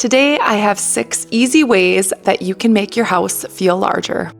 Today, I have 6 easy ways that you can make your house feel larger.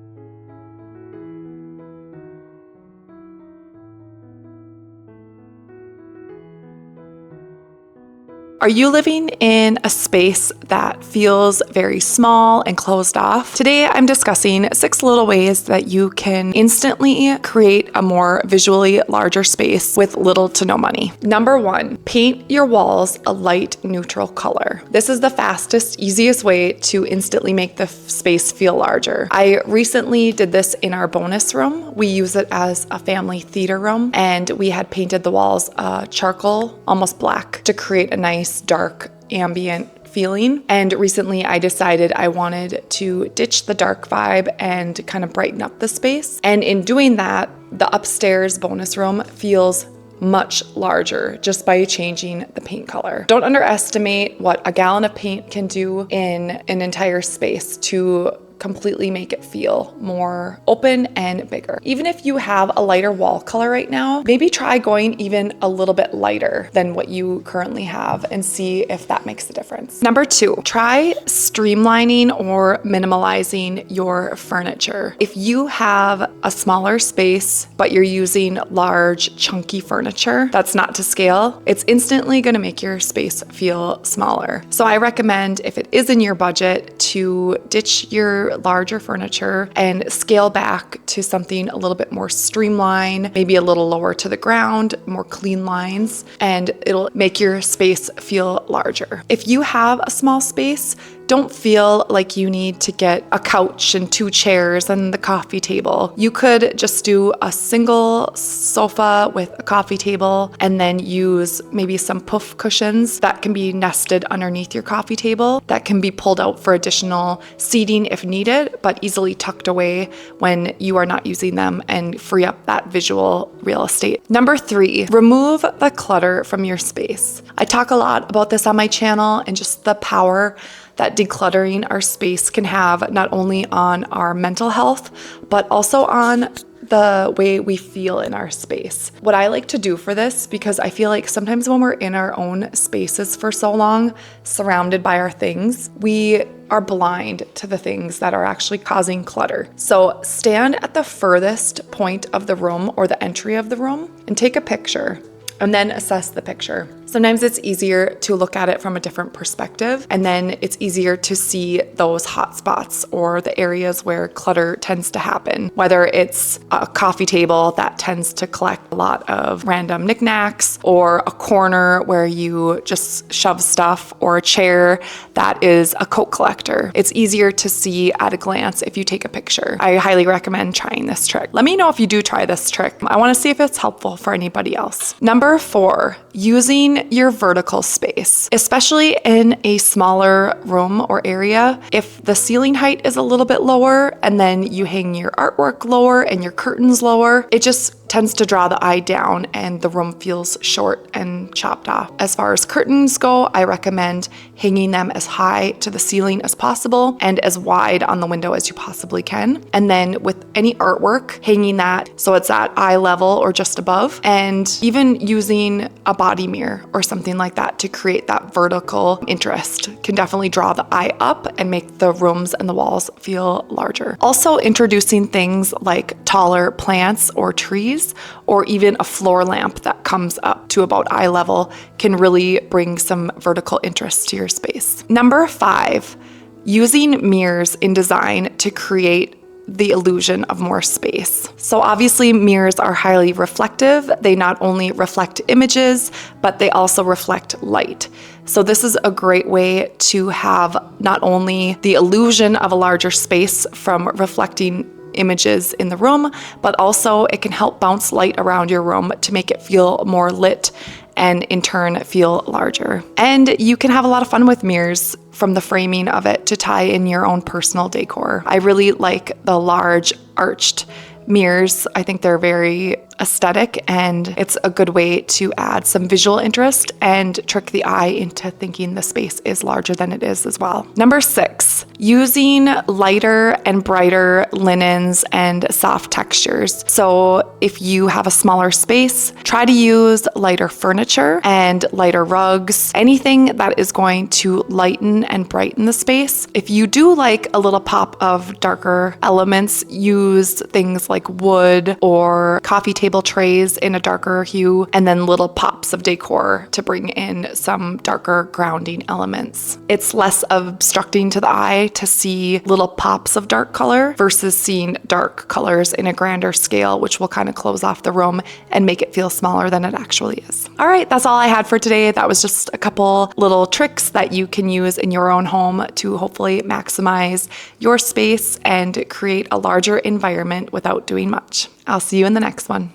Are you living in a space that feels very small and closed off? Today, I'm discussing 6 little ways that you can instantly create a more visually larger space with little to no money. Number 1, paint your walls a light neutral color. This is the fastest, easiest way to instantly make the space feel larger. I recently did this in our bonus room. We use it as a family theater room, and we had painted the walls charcoal, almost black, to create a nice dark ambient feeling. And recently I decided I wanted to ditch the dark vibe and kind of brighten up the space. And in doing that, the upstairs bonus room feels much larger just by changing the paint color. Don't underestimate what a gallon of paint can do in an entire space to completely make it feel more open and bigger. Even if you have a lighter wall color right now, maybe try going even a little bit lighter than what you currently have and see if that makes a difference. Number 2, try streamlining or minimalizing your furniture. If you have a smaller space, but you're using large, chunky furniture that's not to scale, it's instantly gonna make your space feel smaller. So I recommend, if it is in your budget, to ditch your larger furniture and scale back to something a little bit more streamlined, maybe a little lower to the ground, more clean lines, and it'll make your space feel larger. If you have a small space, don't feel like you need to get a couch and 2 chairs and the coffee table. You could just do a single sofa with a coffee table and then use maybe some puff cushions that can be nested underneath your coffee table that can be pulled out for additional seating if needed, but easily tucked away when you are not using them and free up that visual real estate. Number 3, remove the clutter from your space. I talk a lot about this on my channel and just the power that decluttering our space can have, not only on our mental health, but also on the way we feel in our space. What I like to do for this, because I feel like sometimes when we're in our own spaces for so long, surrounded by our things, we are blind to the things that are actually causing clutter. So stand at the furthest point of the room or the entry of the room and take a picture and then assess the picture. Sometimes it's easier to look at it from a different perspective, and then it's easier to see those hot spots or the areas where clutter tends to happen, whether it's a coffee table that tends to collect a lot of random knickknacks, or a corner where you just shove stuff, or a chair that is a coat collector. It's easier to see at a glance if you take a picture. I highly recommend trying this trick. Let me know if you do try this trick. I want to see if it's helpful for anybody else. Number 4, using your vertical space, especially in a smaller room or area. If the ceiling height is a little bit lower and then you hang your artwork lower and your curtains lower, it just tends to draw the eye down and the room feels short and chopped off. As far as curtains go, I recommend hanging them as high to the ceiling as possible and as wide on the window as you possibly can. And then with any artwork, hanging that so it's at eye level or just above, and even using a body mirror or something like that to create that vertical interest can definitely draw the eye up and make the rooms and the walls feel larger. Also, introducing things like taller plants or trees, or even a floor lamp that comes up to about eye level, can really bring some vertical interest to your space. Number 5, using mirrors in design to create the illusion of more space. So obviously mirrors are highly reflective. They not only reflect images, but they also reflect light. So this is a great way to have not only the illusion of a larger space from reflecting images in the room, but also it can help bounce light around your room to make it feel more lit and in turn feel larger. And you can have a lot of fun with mirrors, from the framing of it to tie in your own personal decor. I really like the large arched mirrors. I think they're very aesthetic, and it's a good way to add some visual interest and trick the eye into thinking the space is larger than it is as well. Number 6, using lighter and brighter linens and soft textures. So if you have a smaller space, try to use lighter furniture and lighter rugs, anything that is going to lighten and brighten the space. If you do like a little pop of darker elements, use things like wood or coffee table trays in a darker hue, and then little pops of decor to bring in some darker grounding elements. It's less obstructing to the eye to see little pops of dark color versus seeing dark colors in a grander scale, which will kind of close off the room and make it feel smaller than it actually is. All right, that's all I had for today. That was just a couple little tricks that you can use in your own home to hopefully maximize your space and create a larger environment without doing much. I'll see you in the next one.